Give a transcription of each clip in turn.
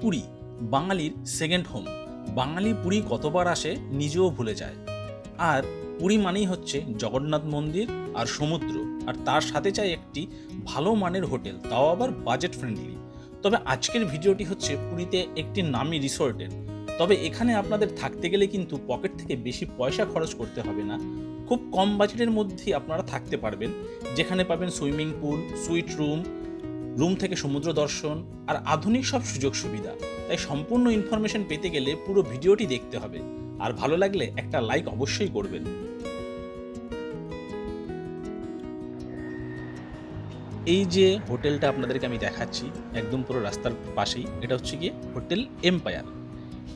পুরী বাঙালির second home. বাঙালি পুরী কতবার আসে নিজেও ভুলে যায়। আর পুরী মানেই হচ্ছে জগন্নাথ মন্দির আর সমুদ্র, আর তার সাথে চাই একটি ভালো মানের হোটেল, তাও আবার বাজেট ফ্রেন্ডলি। তবে আজকের ভিডিওটি হচ্ছে পুরীতে একটি নামি রিসোর্টের। তবে এখানে আপনাদের থাকতে গেলে কিন্তু পকেট থেকে বেশি পয়সা খরচ করতে হবে না, খুব কম বাজেটের মধ্যেই আপনারা থাকতে পারবেন। যেখানে পাবেন swimming pool, sweet room, room থেকে সমুদ্র দর্শন আর আধুনিক সব সুযোগ সুবিধা। তাই সম্পূর্ণ ইনফরমেশন পেতে গেলে পুরো ভিডিওটি দেখতে হবে, আর ভালো লাগলে একটা লাইক অবশ্যই করবেন। এই যে হোটেলটা আপনাদেরকে আমি দেখাচ্ছি একদম পুরো রাস্তার পাশেই, এটা হচ্ছে গিয়ে হোটেল এম্পায়ার।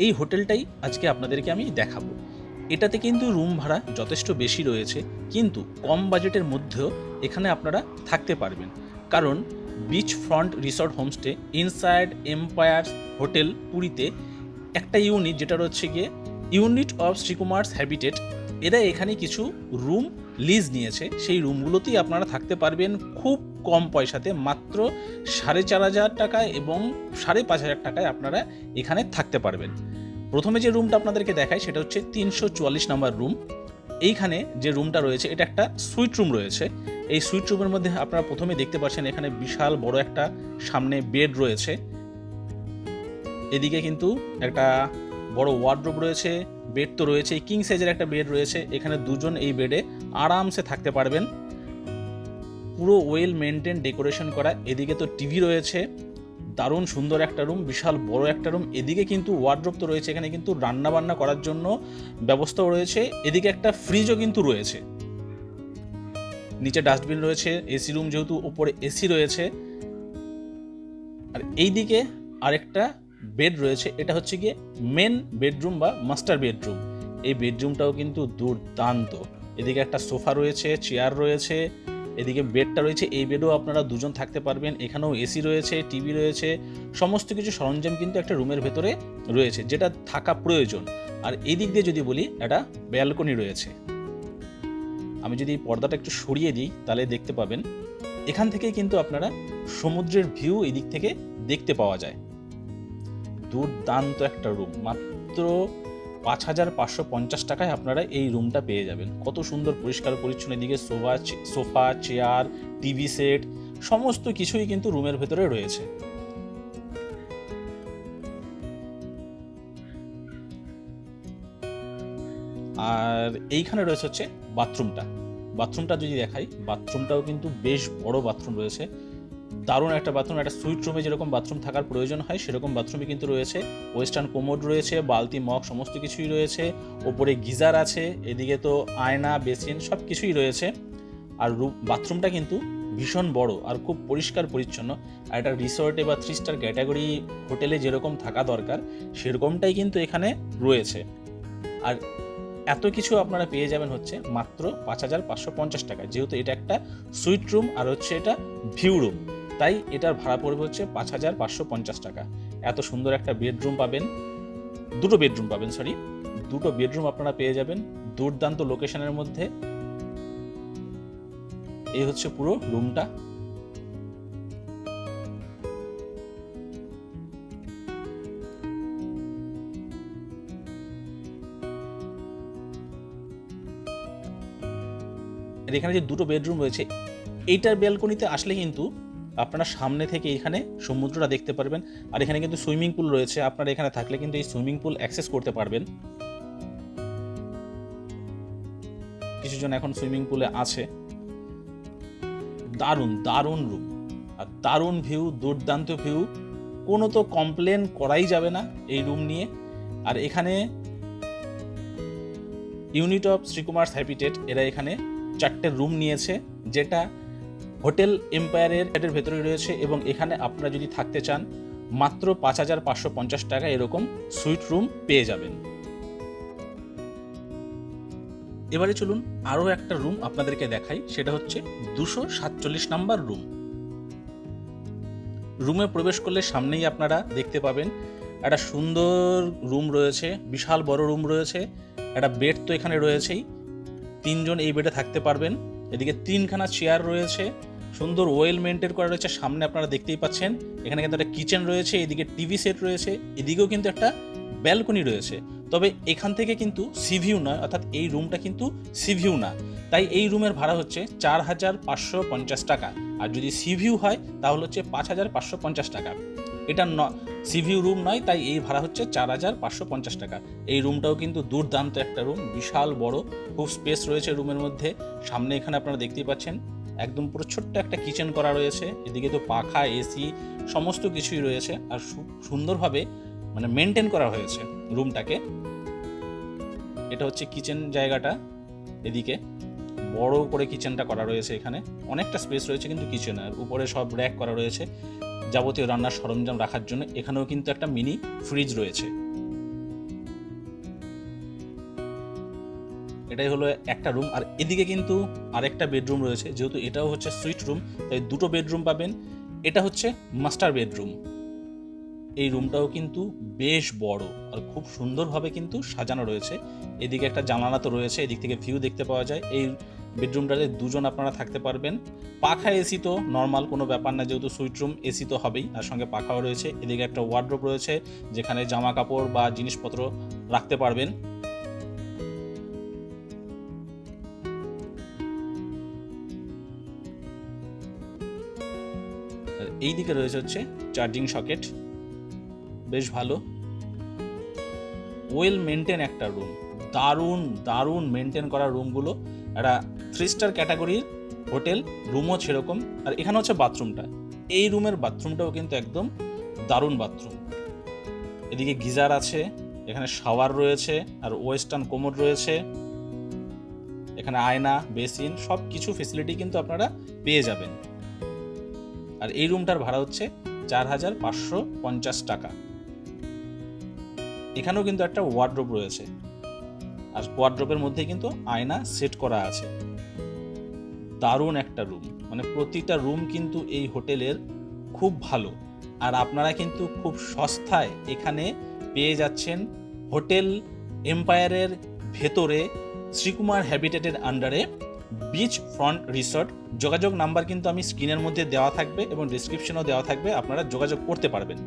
এই হোটেলটাই আজকে আপনাদেরকে আমি দেখাবো। এটাতে কিন্তু রুম ভাড়া যথেষ্ট বেশি রয়েছে, কিন্তু কম বাজেটের মধ্যেও এখানে আপনারা থাকতে পারবেন। কারণ beach front resort homestay inside empire hotel পুরীতে একটা ইউনিট, যেটা হচ্ছে গিয়ে ইউনিট অফ শ্রীকুমারস হ্যাবিটেট, এরা এখানে কিছু রুম লিজ নিয়েছে। সেই রুমগুলোতেই আপনারা থাকতে পারবেন খুব কম পয়সাতে, মাত্র 4,500 টাকায় এবং 5,500 টাকায় আপনারা এখানে থাকতে পারবেন। প্রথমে যে রুমটা আপনাদেরকে দেখায় সেটা হচ্ছে 344 নাম্বার রুম। এইখানে যে রুমটা রয়েছে এটা একটা সুইট রুম রয়েছে। এই সুইট রুমের মধ্যে আপনারা প্রথমে দেখতে পাচ্ছেন এখানে বিশাল বড় একটা সামনে বেড রয়েছে। এদিকে কিন্তু একটা বড় ওয়ার্ডরোব রয়েছে, বেড তো রয়েছে, কিং সাইজের একটা বেড রয়েছে। এখানে দুজন এই বেডে আরামসে থাকতে পারবেন। পুরো ওয়েল মেনটেন, ডেকোরেশন করা। এদিকে তো টিভি রয়েছে, দারুণ সুন্দর একটা রুম, বিশাল বড় একটা রুম। এদিকে কিন্তু ওয়ার্ডরোব তো রয়েছে, এখানে কিন্তু রান্না বান্না করার জন্য ব্যবস্থাও রয়েছে। এদিকে একটা ফ্রিজও কিন্তু রয়েছে, নিচে ডাস্টবিন রয়েছে। এসি রুম যেহেতু, উপরে এসি রয়েছে। আর এইদিকে আরেকটা বেড রয়েছে, এটা হচ্ছে গিয়ে মেন বেডরুম বা মাস্টার বেডরুম। এই বেডরুমটাও কিন্তু দুর্দান্ত। এদিকে একটা সোফা রয়েছে, চেয়ার রয়েছে, এদিকে বেডটা রয়েছে। এই বেডও আপনারা দুজন থাকতে পারবেন। এখানেও এসি রয়েছে, টিভি রয়েছে, সমস্ত কিছু সরঞ্জাম কিন্তু একটা রুমের ভেতরে রয়েছে, যেটা থাকা প্রয়োজন। আর এই দিক দিয়ে যদি বলি, একটা ব্যালকনি রয়েছে। আমি যদি পর্দাটা একটু সরিয়ে দিই তাহলে দেখতে পাবেন এখান থেকে কিন্তু আপনারা সমুদ্রের ভিউ এই দিক থেকে দেখতে পাওয়া যায়। দুর্দান্ত একটা রুম, মাত্র 5,550 টাকায় আপনারা এই রুমটা পেয়ে যাবেন। কত সুন্দর পরিষ্কার পরিচ্ছন্ন। এদিকে সোফা, চেয়ার, টিভি সেট, সমস্ত কিছুই কিন্তু রুমের ভেতরে রয়েছে। আর এইখানে রয়েছে হচ্ছে বাথরুমটা যদি দেখাই, বাথরুমটাও কিন্তু বেশ বড় বাথরুম রয়েছে। দারুণ একটা বাথরুম। একটা সুইট রুমে যেরকম বাথরুম থাকার প্রয়োজন হয় সেরকম বাথরুমই কিন্তু রয়েছে। ওয়েস্টার্ন কোমোড রয়েছে, বালতি মগ সমস্ত কিছুই রয়েছে। ওপরে গিজার আছে, এদিকে তো আয়না, বেসিন সব কিছুই রয়েছে। আর বাথরুমটা কিন্তু ভীষণ বড় আর খুব পরিষ্কার পরিচ্ছন্ন। আর একটা রিসর্টে বা 3 স্টার ক্যাটাগরি হোটেলে যেরকম থাকা দরকার সেরকমটাই কিন্তু এখানে রয়েছে। আর এত কিছু আপনারা পেয়ে যাবেন হচ্ছে মাত্র 5,550 টাকা। যেহেতু এটা একটা সুইট রুম আর হচ্ছে এটা ভিউ রুম, তাই এটার ভাড়া পড়বে হচ্ছে 5,550 টাকা। এত সুন্দর একটা বেডরুম পাবেন, দুটো বেডরুম আপনারা পেয়ে যাবেন দুর্দান্ত লোকেশনের মধ্যে। এই হচ্ছে পুরো রুমটা। এখানে যে দুটো বেডরুম রয়েছে, এইটার ব্যালকনিতে আসলে কিন্তু আপনারা সামনে থেকে এখানে সমুদ্রটা দেখতে পারবেন। আর এখানে কিন্তু সুইমিং পুল রয়েছে, আপনারা এখানে থাকলে কিন্তু এই সুইমিং পুল অ্যাক্সেস করতে পারবেন। কিছুজন এখন সুইমিং পুলে আছে। দারুণ রুম আর দারুণ ভিউ, দুর্দান্ত ভিউ। কোনো তো কমপ্লেন করাই যাবে না এই রুম নিয়ে। আর এখানে ইউনিট অফ শ্রীকুমারস হ্যাবিটেট, এরা এখানে 4টে রুম নিয়েছে, যেটা হোটেল এম্পায়ারের ভেতরে রয়েছে। এবং এখানে আপনারা যদি থাকতে চান মাত্র 5,550 টাকা এরকম সুইট রুম পেয়ে যাবেন। এবারে চলুন আরও একটা রুম আপনাদেরকে দেখাই, সেটা হচ্ছে 247 নাম্বার রুম। রুমে প্রবেশ করলে সামনেই আপনারা দেখতে পাবেন একটা সুন্দর রুম রয়েছে, বিশাল বড় রুম রয়েছে। একটা বেড তো এখানে রয়েছেই, 3জন এই বেডে থাকতে পারবেন। এদিকে 3খানা চেয়ার রয়েছে, সুন্দর ওয়েল মেনটেন করা রয়েছে। সামনে আপনারা দেখতেই পাচ্ছেন এখানে কিন্তু একটা কিচেন রয়েছে, এদিকে টিভি সেট রয়েছে, এদিকেও কিন্তু একটা ব্যালকনি রয়েছে। তবে এখান থেকে কিন্তু সিভিউ নয়, অর্থাৎ এই রুমটা কিন্তু সিভিউ না, তাই এই রুমের ভাড়া হচ্ছে 4,550 টাকা। আর যদি সিভিউ হয় তাহলে হচ্ছে 5,550 টাকা। এটা সিভিউ রুম নয়, তাই এই ভাড়া হচ্ছে 4,550 টাকা। এই রুমটাও কিন্তু দুর্দান্ত একটা রুম, বিশাল বড়, খুব স্পেস রয়েছে রুমের মধ্যে। সামনে এখানে আপনারা দেখতেই পাচ্ছেন একদম পুরো ছোট্ট একটা কিচেন করা রয়েছে, এদিকে তো পাখা, এসি সমস্ত কিছুই রয়েছে। আর সুন্দরভাবে মানে মেনটেন করা হয়েছে রুমটাকে। এটা হচ্ছে কিচেন জায়গাটা, এদিকে বড় করে কিচেনটা করা রয়েছে। এখানে অনেকটা স্পেস রয়েছে কিন্তু কিচেনের উপরে সব র্যাক করা রয়েছে যাবতীয় রান্নার সরঞ্জাম রাখার জন্য। এখানেও কিন্তু একটা মিনি ফ্রিজ রয়েছে। এটাই হলো একটা রুম। আর এদিকে কিন্তু আরেকটা বেডরুম রয়েছে, যেহেতু এটাও হচ্ছে সুইট রুম তাই দুটো বেডরুম পাবেন। এটা হচ্ছে মাস্টার বেডরুম। এই রুমটাও কিন্তু বেশ বড় আর খুব সুন্দরভাবে কিন্তু সাজানো রয়েছে। এদিকে একটা জানালা তো রয়েছে, এদিক থেকে ভিউ দেখতে পাওয়া যায়। এই বেডরুমটাতে দুজন আপনারা থাকতে পারবেন। পাখা এসি তো নর্মাল কোনো ব্যাপার না, যেহেতু সুইট রুম, এসি তো হবেই, আর সঙ্গে পাখাও রয়েছে। এদিকে একটা ওয়ার্ড্রোব রয়েছে যেখানে জামা কাপড় বা জিনিসপত্র রাখতে পারবেন। এই দিকে রয়েছে হচ্ছে চার্জিং সকেট, বেশ ভালো ওয়েল মেনটেন একটা রুম। দারুণ দারুণ মেনটেন করা রুমগুলো, একটা 3 স্টার ক্যাটাগরির হোটেল রুমও সেরকম। আর এখানে হচ্ছে বাথরুমটা, এই রুমের বাথরুমটাও কিন্তু একদম দারুণ বাথরুম। এদিকে গিজার আছে, এখানে শাওয়ার রয়েছে, আর ওয়েস্টার্ন কোমোড রয়েছে, এখানে আয়না, বেসিন সব কিছু ফেসিলিটি কিন্তু আপনারা পেয়ে যাবেন। আর এই রুমটার ভাড়া হচ্ছে 4,550 টাকা। এখানেও কিন্তু একটা ওয়ার্ড্রোব রয়েছে, আর ওয়ার্ড্রোবের মধ্যে কিন্তু আয়না সেট করা আছে। দারুণ একটা রুম, মানে প্রতিটা রুম কিন্তু এই হোটেলের খুব ভালো। আর আপনারা কিন্তু খুব সস্তায় এখানে পেয়ে যাচ্ছেন হোটেল এম্পায়ারের ভেতরে শ্রীকুমার হ্যাবিটেটের আন্ডারে বিচ ফ্রন্ট রিসর্ট। যোগাযোগ নাম্বার কিন্তু আমি স্ক্রিনের মধ্যে দেওয়া থাকবে এবং ডিসক্রিপশনেও দেওয়া থাকবে, আপনারা যোগাযোগ করতে পারবেন।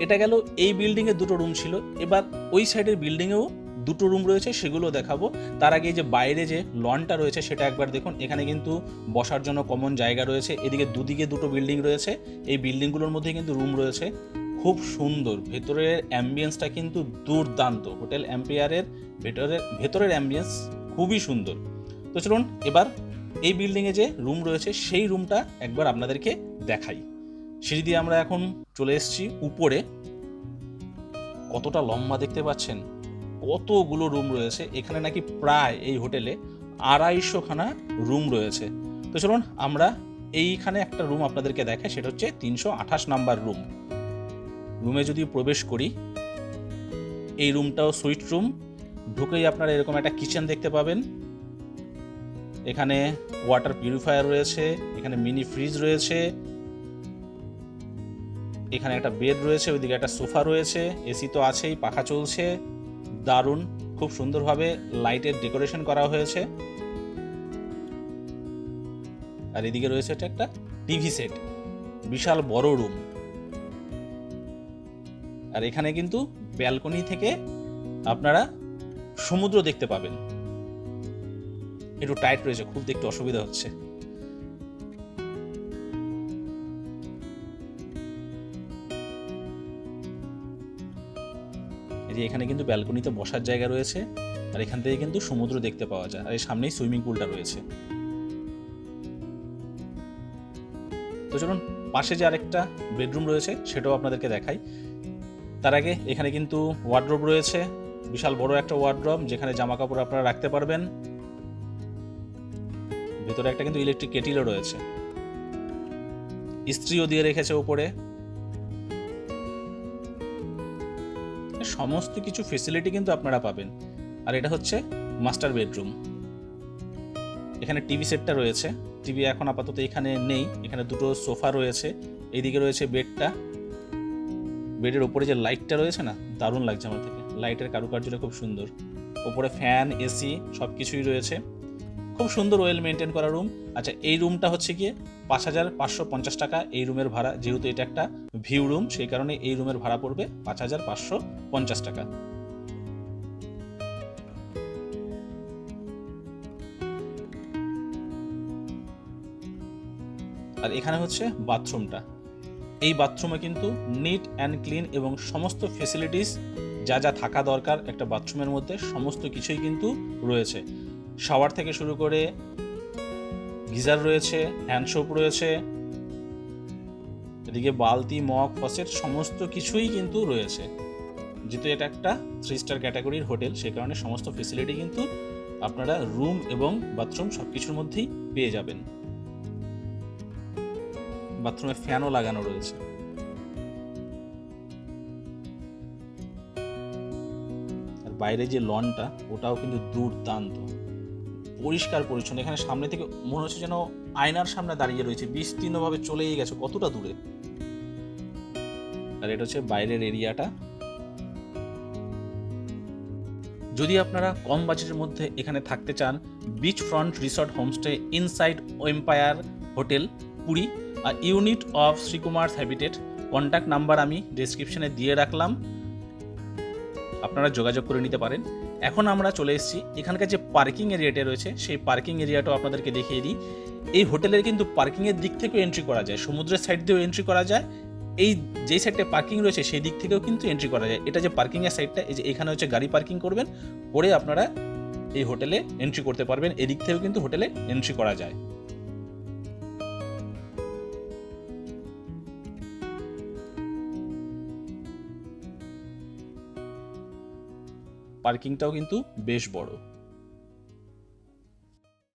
এটা গেল এই বিল্ডিংয়ে দুটো রুম ছিল। এবার ওই সাইডের বিল্ডিংয়েও দুটো রুম রয়েছে, সেগুলো দেখাবো। তার আগে যে বাইরে যে লনটা রয়েছে সেটা একবার দেখুন। এখানে কিন্তু বসার জন্য কমন জায়গা রয়েছে। এদিকে দুদিকে দুটো বিল্ডিং রয়েছে, এই বিল্ডিংগুলোর মধ্যে কিন্তু রুম রয়েছে। খুব সুন্দর, ভেতরের অ্যাম্বিয়েন্সটা কিন্তু দুর্দান্ত। হোটেল এম্পায়ারের ভেতরের অ্যাম্বিয়েন্স খুবই সুন্দর। তো চলুন এবার এই বিল্ডিংয়ে যে রুম রয়েছে সেই রুমটা একবার আপনাদেরকে দেখাই। সিঁড়ি দিয়ে আমরা এখন চলে এসেছি উপরে। কতটা লম্বা দেখতে পাচ্ছেন, কতগুলো রুম রয়েছে এখানে। নাকি প্রায় এই হোটেলে 250খানা রুম রয়েছে। তো চলুন আমরা এইখানে একটা রুম আপনাদেরকে দেখাই, সেটা হচ্ছে 328 নাম্বার রুম। রুমে যদি প্রবেশ করি, এই রুমটাও সুইট রুম। ঢুকেই আপনারা এরকম একটা কিচেন দেখতে পাবেন। এখানে ওয়াটার পিউরিফায়ার রয়েছে, এখানে মিনি ফ্রিজ রয়েছে, এখানে একটা বেড রয়েছে, ওইদিকে একটা সোফা রয়েছে, এসি তো আছেই, পাখা চলছে। দারুণ, খুব সুন্দরভাবে লাইটের ডেকোরেশন করা হয়েছে। আর এদিকে রয়েছে একটা টিভি সেট, বিশাল বড় রুম। আর এখানে কিন্তু ব্যালকনি থেকে আপনারা সমুদ্র দেখতে পাবেন। একটু টাইট রয়েছে, খুব দেখতে অসুবিধা হচ্ছে। এখানে কিন্তু ব্যালকনিতে বসার জায়গা রয়েছে, আর এখান থেকে কিন্তু সমুদ্র দেখতে পাওয়া যায়। আর এই সামনেই সুইমিং পুলটা রয়েছে। তো চলুন পাশে যে আরেকটা বেডরুম রয়েছে সেটাও আপনাদেরকে দেখাই। তার আগে এখানে কিন্তু ওয়ার্ড্রোব রয়েছে, বিশাল বড় একটা ওয়ার্ড্রোব যেখানে জামা কাপড় আপনারা রাখতে পারবেন। ভেতরে একটা কিন্তু ইলেকট্রিক কেটিলও রয়েছে, ইস্ত্রিও দিয়ে রেখেছে উপরে। সমস্ত কিছু ফেসিলিটি কিন্তু আপনারা পাবেন। আর এটা হচ্ছে মাস্টার বেডরুম। এখানে টিভি সেটটা রয়েছে, টিভি এখন আপাতত এখানে নেই। এখানে দুটো সোফা রয়েছে, এইদিকে রয়েছে বেডটা। বেডের উপরে যে লাইটটা রয়েছে না, দারুণ লাগছে আমার থেকে। লাইটের কারুকার্যটা খুব সুন্দর। ওপরে ফ্যান, এসি সব কিছুই রয়েছে। খুব সুন্দর ওয়েল মেনটেন করা রুম। আচ্ছা, এই রুমটা হচ্ছে গিয়ে 5,550 টাকা এই রুমের ভাড়া। যেহেতু এটা একটা ভিউ রুম, সেই কারণে এই রুমের ভাড়া পড়বে 5,550 টাকা। আর এখানে হচ্ছে বাথরুমটা। এই বাথরুমে কিন্তু নিট অ্যান্ড ক্লিন এবং সমস্ত ফেসিলিটিস যা যা থাকা দরকার একটা বাথরুমের মধ্যে সমস্ত কিছুই কিন্তু রয়েছে। শাওয়ার থেকে শুরু করে গিজার রয়েছে, হ্যান্ড সোপ রয়েছে, এদিকে বালতি, মগ, ফসেট সমস্ত কিছুই কিন্তু রয়েছে। যেহেতু এটা একটা 3 স্টার ক্যাটাগরির হোটেল, সেই কারণে সমস্ত ফেসিলিটি কিন্তু আপনারা রুম এবং বাথরুম সব কিছুর মধ্যেই পেয়ে যাবেন। বাথরুমে ফ্যানও লাগানো রয়েছে। আর বাইরে যে লনটা, ওটাও কিন্তু দুর্দান্ত পরিষ্কার পরিচ্ছন্ন। এখানে সামনে থেকে মনে হচ্ছে যেন আয়নার সামনে দাঁড়িয়ে রয়েছে, বিস্তীর্ণভাবে চলেই গেছে কতটা দূরে। আর এটা হচ্ছে বাইরের এরিয়াটা। যদি আপনারা কম বাজেটের মধ্যে এখানে থাকতে চান, beach front resort homestay inside empire hotel Puri, আর unit of Sreekumar habitat. Contact number আমি ডেসক্রিপশনে দিয়ে রাখলাম, আপনারা যোগাযোগ করে নিতে পারেন। এখন আমরা চলে এসেছি এখানকার যে পার্কিং এরিয়াটা রয়েছে, সেই পার্কিং এরিয়াটাও আপনাদেরকে দেখিয়ে দিই। এই হোটেলের কিন্তু পার্কিংয়ের দিক থেকেও এন্ট্রি করা যায়, সমুদ্রের সাইড দিয়েও এন্ট্রি করা যায়, এই যেই সাইডটা পার্কিং রয়েছে সেই দিক থেকেও কিন্তু এন্ট্রি করা যায়। এটা যে পার্কিংয়ের সাইডটা, এই যে এখানে হচ্ছে গাড়ি পার্কিং করবেন, করে আপনারা এই হোটেলে এন্ট্রি করতে পারবেন। এদিক থেকেও কিন্তু হোটেলে এন্ট্রি করা যায়। পার্কিংটাও কিন্তু বেশ বড়।